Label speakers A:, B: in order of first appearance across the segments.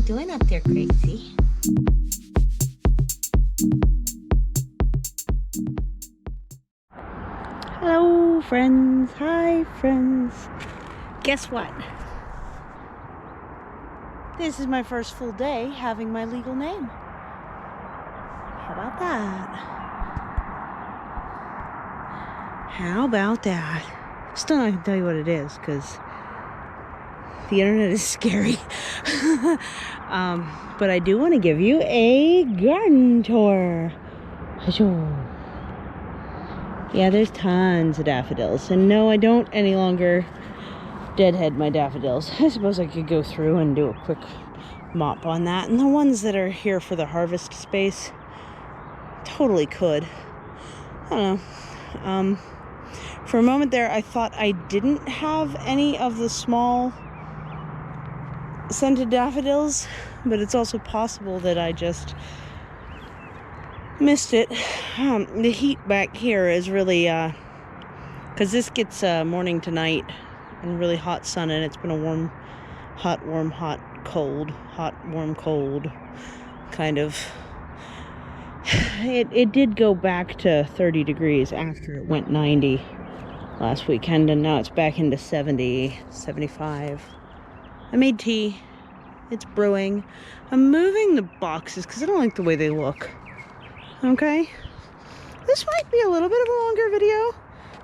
A: doing up there, crazy? Hello, friends. Hi, friends. Guess what? This is my first full day having my legal name. How about that? How about that? Still not gonna tell you what it is because the internet is scary. But I do want to give you a garden tour. Yeah, there's tons of daffodils. And no, I don't any longer deadhead my daffodils. I suppose I could go through and do a quick mop on that. And the ones that are here for the harvest space, totally could. I don't know. For a moment there, I thought I didn't have any of the small scented daffodils, but it's also possible that I just missed it. The heat back here is really, because this gets morning to night and really hot sun, and it's been a warm, hot, warm, hot, cold, hot, warm, cold kind of. It did go back to 30 degrees after it went 90 last weekend, and now it's back into 70, 75. I made tea. It's brewing. I'm moving the boxes because I don't like the way they look. Okay? This might be a little bit of a longer video.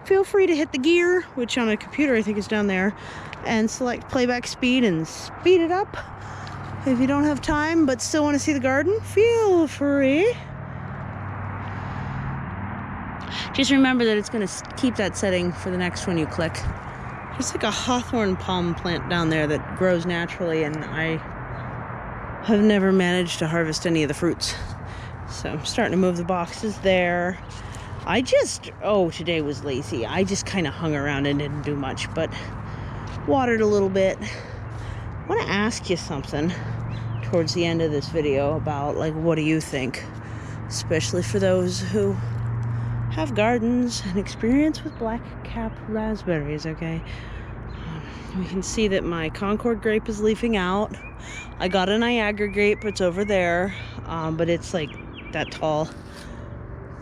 A: Feel free to hit the gear, which on a computer I think is down there, and select playback speed and speed it up. If you don't have time but still want to see the garden, feel free. Just remember that it's going to keep that setting for the next one you click. There's like a Hawthorne palm plant down there that grows naturally, and I have never managed to harvest any of the fruits. So I'm starting to move the boxes there. Today was lazy. I just kind of hung around and didn't do much, but watered a little bit. I want to ask you something towards the end of this video about, like, what do you think? Especially for those who have gardens and experience with black cap raspberries, okay? We can see that my Concord grape is leafing out. I got a Niagara grape, it's over there, but it's like that tall.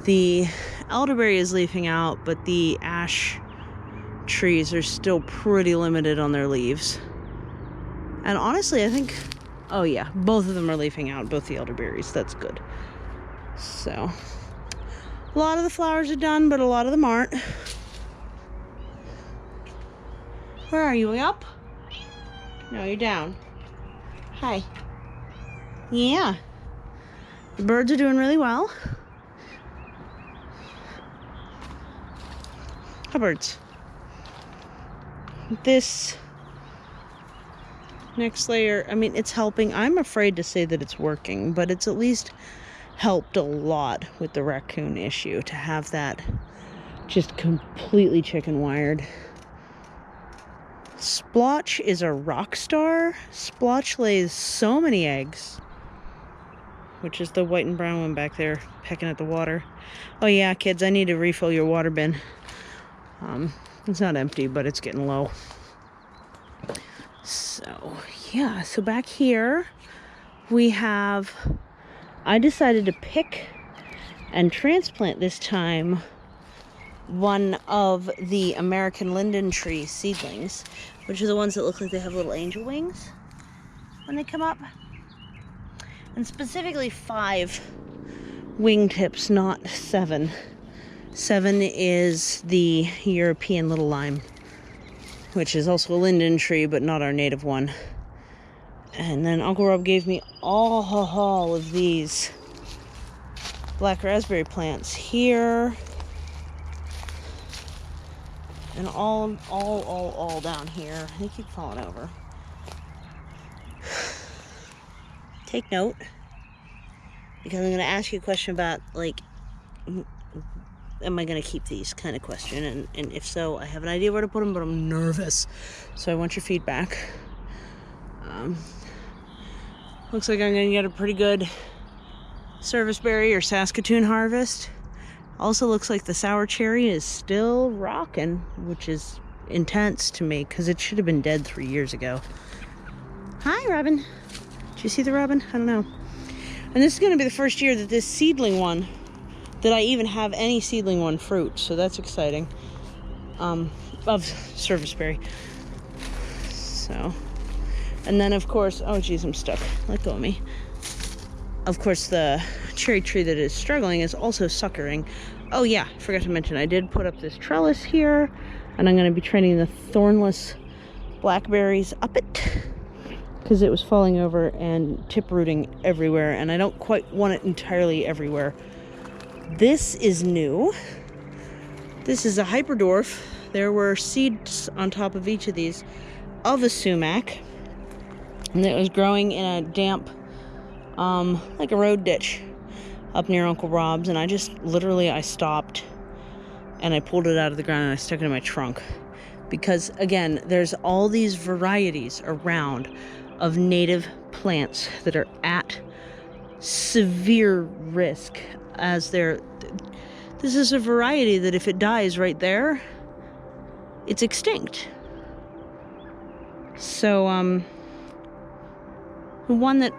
A: The elderberry is leafing out, but the ash trees are still pretty limited on their leaves. And honestly, I think, oh yeah, both of them are leafing out, both the elderberries. That's good. So, a lot of the flowers are done, but a lot of them aren't. Where are you? Are you up? No, you're down. Hi. Yeah. The birds are doing really well. Hi, birds. This next layer, I mean, it's helping. I'm afraid to say that it's working, but it's at least helped a lot with the raccoon issue to have that just completely chicken wired. Splotch is a rock star. Splotch lays so many eggs, which is the white and brown one back there pecking at the water. Oh yeah, kids, I need to refill your water bin. It's not empty, but it's getting low. So yeah, so back here we have, I decided to pick and transplant this time one of the American linden tree seedlings, which are the ones that look like they have little angel wings when they come up. And specifically 5 wingtips, not 7. 7 is the European little lime, which is also a linden tree, but not our native one. And then Uncle Rob gave me all of these black raspberry plants here. And all down here. They keep falling over. Take note, because I'm going to ask you a question about, like, am I going to keep these kind of question? And if so, I have an idea where to put them, but I'm nervous. So I want your feedback. Looks like I'm going to get a pretty good serviceberry or Saskatoon harvest. Also looks like the sour cherry is still rocking, which is intense to me because it should have been dead 3 years ago. Hi, Robin. you see the robin? I don't know. And this is going to be the first year that this seedling one, that I even have any seedling one fruit. So that's exciting. Of serviceberry. So, and then of course, oh geez, I'm stuck. Let go of me. Of course, the cherry tree that is struggling is also suckering. Oh yeah, forgot to mention, I did put up this trellis here, and I'm going to be training the thornless blackberries up it, because it was falling over and tip rooting everywhere, and I don't quite want it entirely everywhere. This is new. This is a hyperdwarf. There were seeds on top of each of these of a sumac, and it was growing in a damp, like a road ditch up near Uncle Rob's, and I stopped and I pulled it out of the ground and I stuck it in my trunk, because again, there's all these varieties around of native plants that are at severe risk, as this is a variety that if it dies right there, it's extinct. So the one that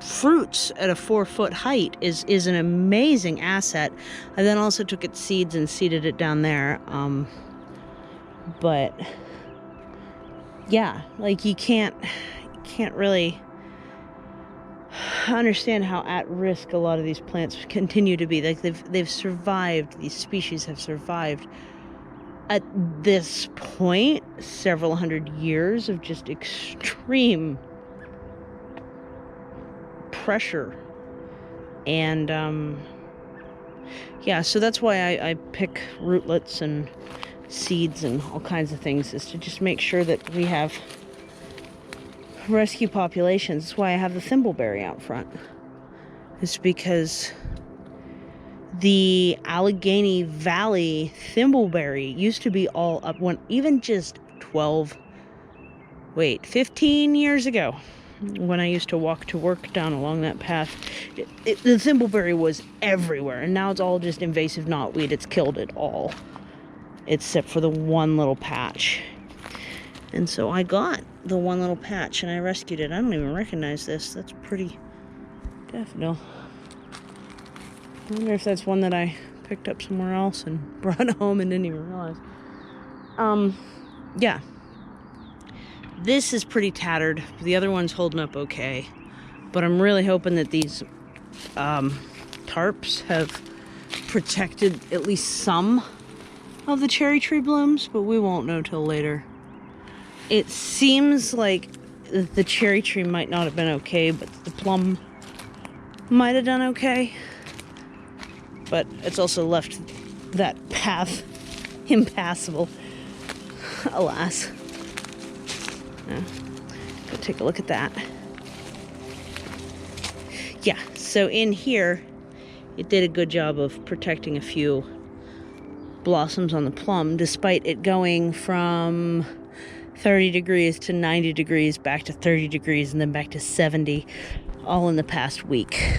A: fruits at a 4-foot height is an amazing asset. I then also took its seeds and seeded it down there. But yeah, like you can't really understand how at risk a lot of these plants continue to be. Like they've survived. These species have survived at this point several hundred years of just extreme pressure. And yeah, so that's why I pick rootlets and seeds and all kinds of things, is to just make sure that we have rescue populations. That's why I have the Thimble Berry out front. It's because the Allegheny Valley Thimble Berry used to be all up, when even just 15 years ago, when I used to walk to work down along that path, the Thimble Berry was everywhere, and now it's all just invasive knotweed. It's killed it all, except for the one little patch. And so I got the one little patch and I rescued it. I don't even recognize this. That's pretty daffodil. I wonder if that's one that I picked up somewhere else and brought home and didn't even realize. Yeah. This is pretty tattered. The other one's holding up okay. But I'm really hoping that these tarps have protected at least some of the cherry tree blooms, but we won't know till later. It seems like the cherry tree might not have been okay, but the plum might have done okay. But it's also left that path impassable, alas. Yeah. Go take a look at that. Yeah, so in here, it did a good job of protecting a few blossoms on the plum, despite it going from 30 degrees to 90 degrees, back to 30 degrees, and then back to 70, all in the past week.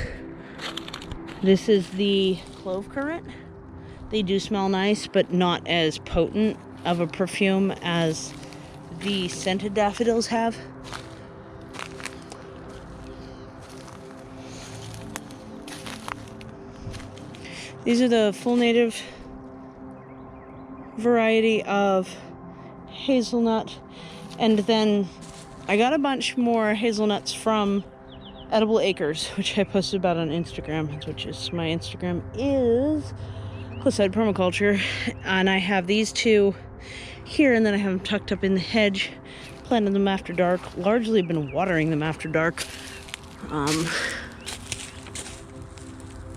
A: This is the clove currant. They do smell nice, but not as potent of a perfume as the scented daffodils have. These are the full native variety of hazelnut. And then I got a bunch more hazelnuts from Edible Acres, which I posted about on Instagram, which is, my Instagram is Permaculture. And I have these two here, and then I have them tucked up in the hedge, planted them after dark, largely been watering them after dark.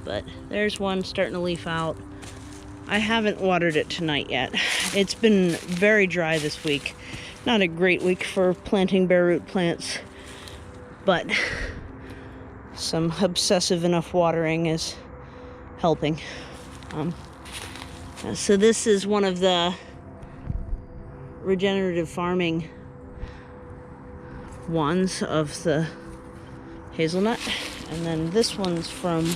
A: But there's one starting to leaf out. I haven't watered it tonight yet. It's been very dry this week. Not a great week for planting bare root plants, but some obsessive enough watering is helping. So this is one of the regenerative farming ones of the hazelnut, and then this one's from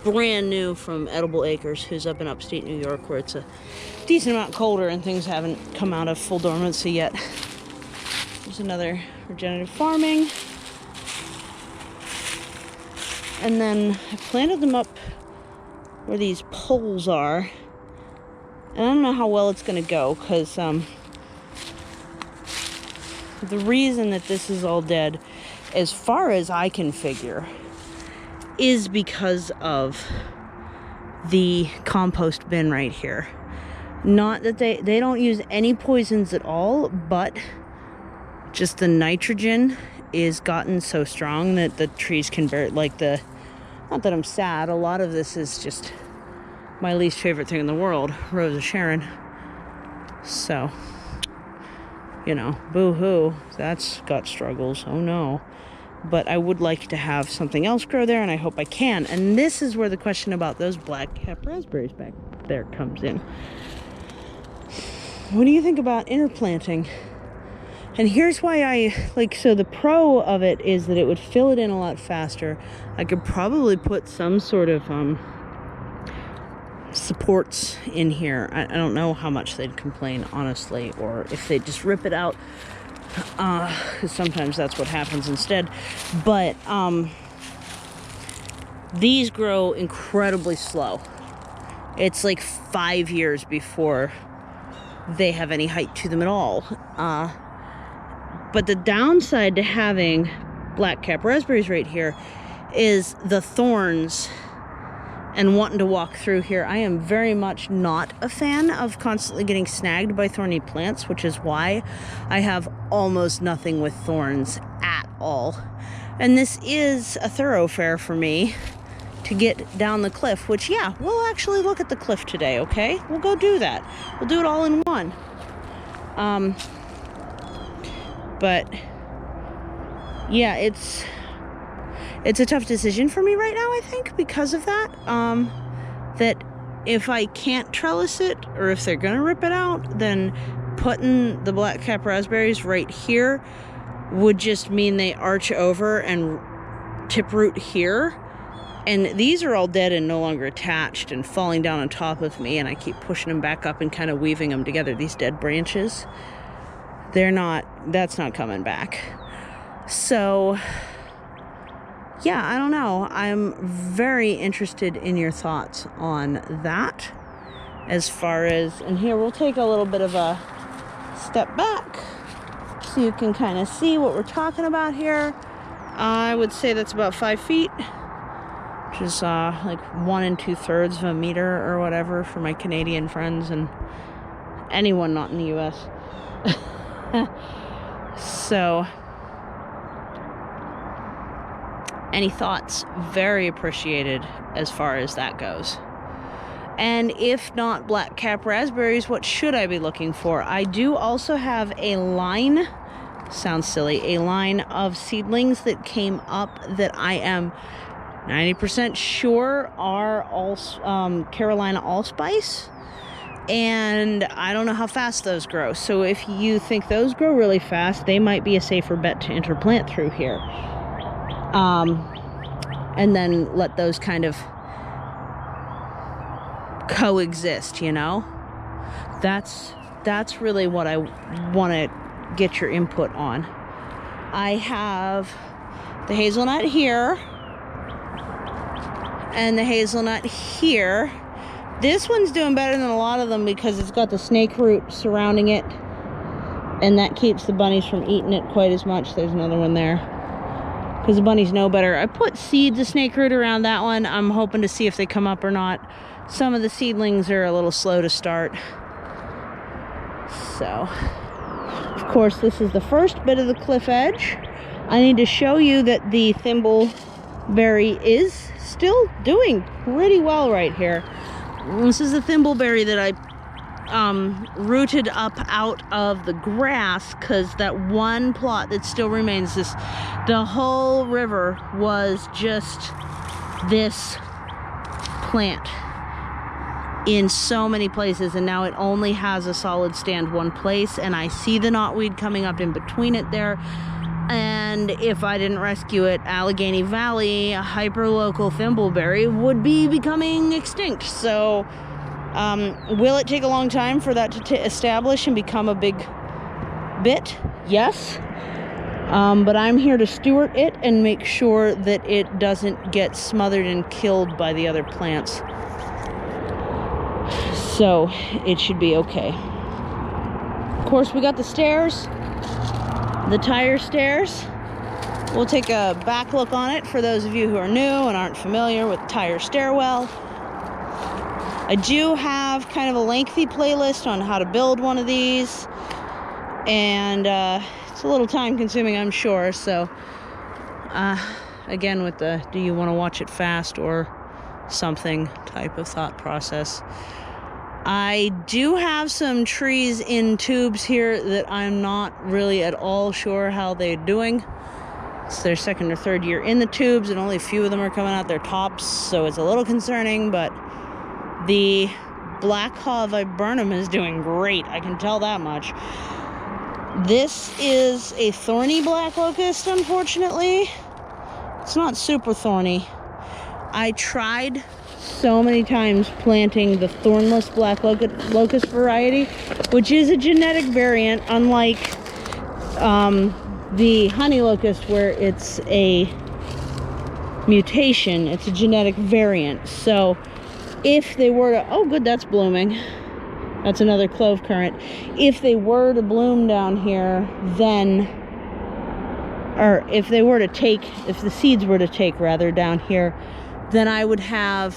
A: brand new from Edible Acres, who's up in upstate New York, where it's a decent amount colder and things haven't come out of full dormancy yet. There's another regenerative farming. And then I planted them up where these poles are. And I don't know how well it's going to go, because the reason that this is all dead, as far as I can figure, is because of the compost bin right here. Not that they don't use any poisons at all, but just the nitrogen is gotten so strong that the trees can bear, like not that I'm sad, a lot of this is just my least favorite thing in the world, Rose of Sharon. So, you know, boo-hoo, that's got struggles, oh no. But I would like to have something else grow there, and I hope I can. And this is where the question about those black-cap raspberries back there comes in. What do you think about interplanting? And here's why so the pro of it is that it would fill it in a lot faster. I could probably put some sort of supports in here. I don't know how much they'd complain, honestly, or if they'd just rip it out, because sometimes that's what happens instead. But these grow incredibly slow. It's like 5 years before they have any height to them at all. But the downside to having black-cap raspberries right here is the thorns and wanting to walk through here. I am very much not a fan of constantly getting snagged by thorny plants, which is why I have almost nothing with thorns at all. And this is a thoroughfare for me to get down the cliff, which, yeah, we'll actually look at the cliff today, okay? We'll go do that. We'll do it all in one. But yeah, it's a tough decision for me right now, I think, because of that. That if I can't trellis it, or if they're gonna rip it out, then putting the black-cap raspberries right here would just mean they arch over and taproot here. And these are all dead and no longer attached and falling down on top of me, and I keep pushing them back up and kind of weaving them together. These dead branches, that's not coming back. So yeah, I don't know. I'm very interested in your thoughts on that. As far as, and here we'll take a little bit of a step back so you can kind of see what we're talking about here. I would say that's about 5 feet, which is like 1 2/3 of a meter or whatever for my Canadian friends and anyone not in the US. So, any thoughts? Very appreciated as far as that goes. And if not black-cap raspberries, what should I be looking for? I do also have a line, sounds silly, a line of seedlings that came up that I am 90% sure are all Carolina allspice. And I don't know how fast those grow. So if you think those grow really fast, they might be a safer bet to interplant through here. And then let those kind of coexist, you know? That's really what I want to get your input on. I have the hazelnut here and the hazelnut here. This one's doing better than a lot of them because it's got the snake root surrounding it, and that keeps the bunnies from eating it quite as much. There's another one there because the bunnies know better. I put seeds of snake root around that one. I'm hoping to see if they come up or not. Some of the seedlings are a little slow to start. So, of course, this is the first bit of the cliff edge. I need to show you that the Thimble Berry is still doing pretty well right here. This is the Thimble Berry that I rooted up out of the grass, because that one plot that still remains, the whole river was just this plant in so many places, and now it only has a solid stand one place, and I see the knotweed coming up in between it there. And if I didn't rescue it, Allegheny Valley hyperlocal thimbleberry would be becoming extinct. So will it take a long time for that to establish and become a big bit, yes. But I'm here to steward it and make sure that it doesn't get smothered and killed by the other plants. So it should be okay. Of course, we got the stairs, the tire stairs. We'll take a back look on it for those of you who are new and aren't familiar with tire stairwell. I do have kind of a lengthy playlist on how to build one of these, and it's a little time consuming, I'm sure. So again, with the do you want to watch it fast or something type of thought process. I do have some trees in tubes here that I'm not really at all sure how they're doing. It's their second or third year in the tubes, and only a few of them are coming out their tops, so it's a little concerning. But the black haw viburnum is doing great, I can tell that much. This is a thorny black locust, unfortunately. It's not super thorny. I tried so many times planting the Thornless black locust variety, which is a genetic variant, unlike the honey locust, where it's a mutation. It's a genetic variant. So if they were to, oh good, that's blooming. That's another clove currant. If they were to bloom down here, then, or if they were to take, if the seeds were to take rather down here, then I would have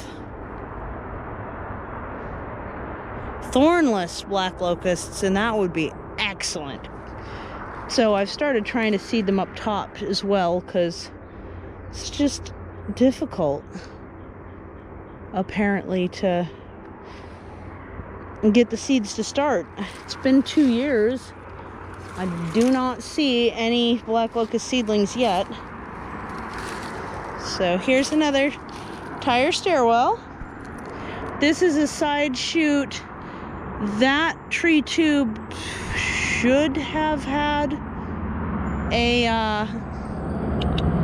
A: thornless black locusts, and that would be excellent. So I've started trying to seed them up top as well, because it's just difficult, apparently, to get the seeds to start. It's been 2 years. I do not see any black locust seedlings yet. So here's another tire stairwell. This is a side shoot. That tree tube should have had a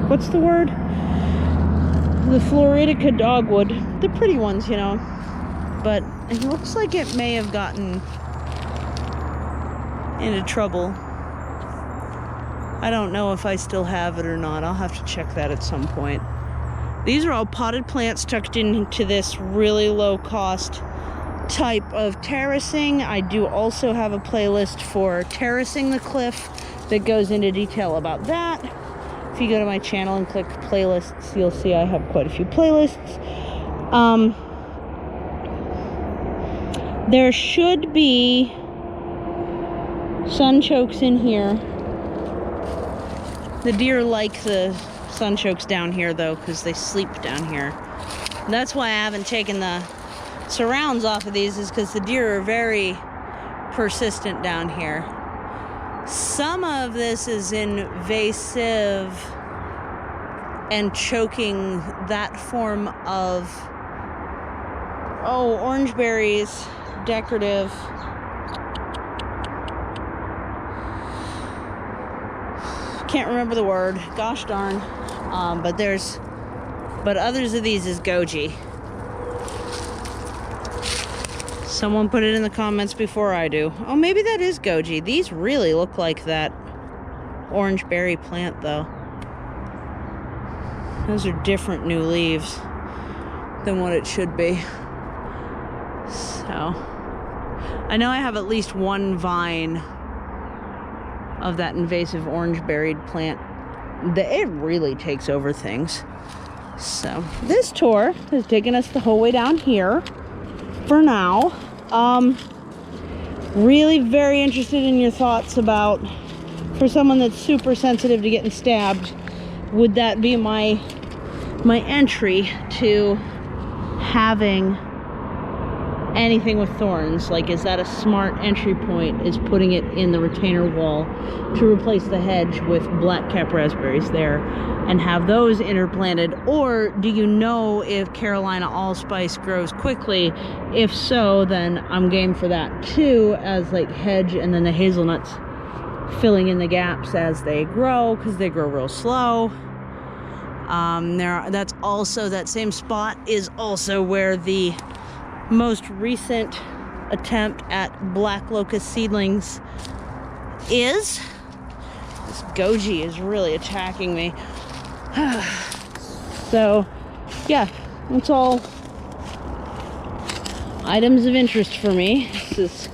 A: what's the word? The Floridica dogwood. The pretty ones, you know. But it looks like it may have gotten into trouble. I don't know if I still have it or not. I'll have to check that at some point. These are all potted plants tucked into this really low cost type of terracing. I do also have a playlist for terracing the cliff that goes into detail about that. If you go to my channel and click playlists, you'll see I have quite a few playlists. There should be sunchokes in here. The deer like the sunchokes down here though, because they sleep down here. And that's why I haven't taken the surrounds off of these, is because the deer are very persistent down here. Some of this is invasive and choking that form of, oh, orange berries, decorative. Can't remember the word, gosh darn. But others of these is goji. Someone put it in the comments before I do. Oh, maybe that is goji. These really look like that orange berry plant though. Those are different new leaves than what it should be. So I know I have at least one vine of that invasive orange berried plant. It really takes over things. So this tour has taken us the whole way down here for now. Really very interested in your thoughts about, for someone that's super sensitive to getting stabbed, would that be my entry to having anything with thorns? Like, is that a smart entry point, is putting it in the retainer wall to replace the hedge with black-cap raspberries there and have those interplanted? Or do you know if Carolina allspice grows quickly? If so, then I'm game for that too, as like hedge, and then the hazelnuts filling in the gaps as they grow, because they grow real slow. That's also, that same spot is also where the most recent attempt at black locust seedlings is. This goji is really attacking me. So, yeah, it's all items of interest for me. This is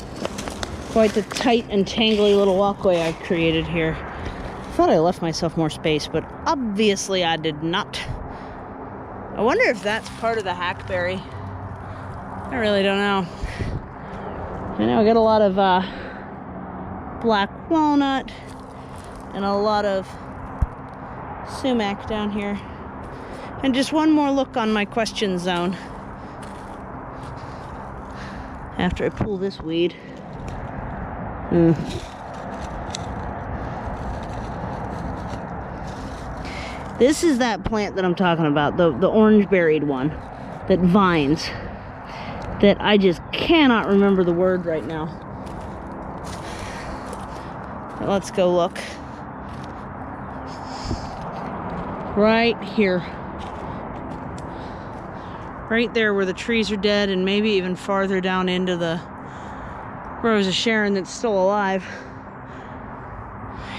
A: quite the tight and tangly little walkway I've created here. I thought I left myself more space, but obviously I did not. I wonder if that's part of the hackberry. I really don't know. I know I got a lot of black walnut and a lot of sumac down here. And just one more look on my question zone after I pull this weed. This is that plant that I'm talking about, the orange berried one that vines, that I just cannot remember the word right now. But let's go look. Right here. Right there where the trees are dead, and maybe even farther down into the Rose of Sharon that's still alive.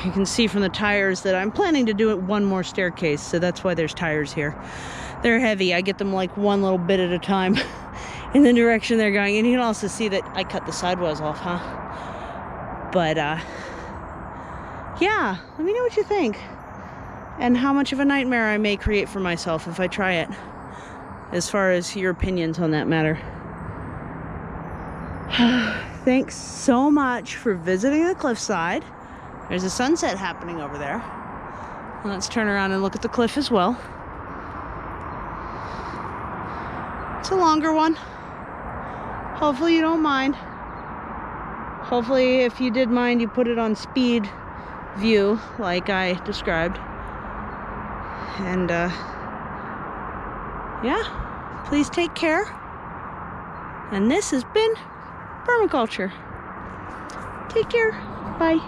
A: You can see from the tires that I'm planning to do it one more staircase, so that's why there's tires here. They're heavy. I get them like one little bit at a time in the direction they're going. And you can also see that I cut the sidewalls off, huh? But, yeah, let me know what you think. And how much of a nightmare I may create for myself if I try it. As far as your opinions on that matter. Thanks so much for visiting the cliffside. There's a sunset happening over there. Let's turn around and look at the cliff as well. It's a longer one. Hopefully you don't mind. Hopefully if you did mind, you put it on speed view like I described. And yeah, please take care. And this has been Permaculture. Take care. Bye.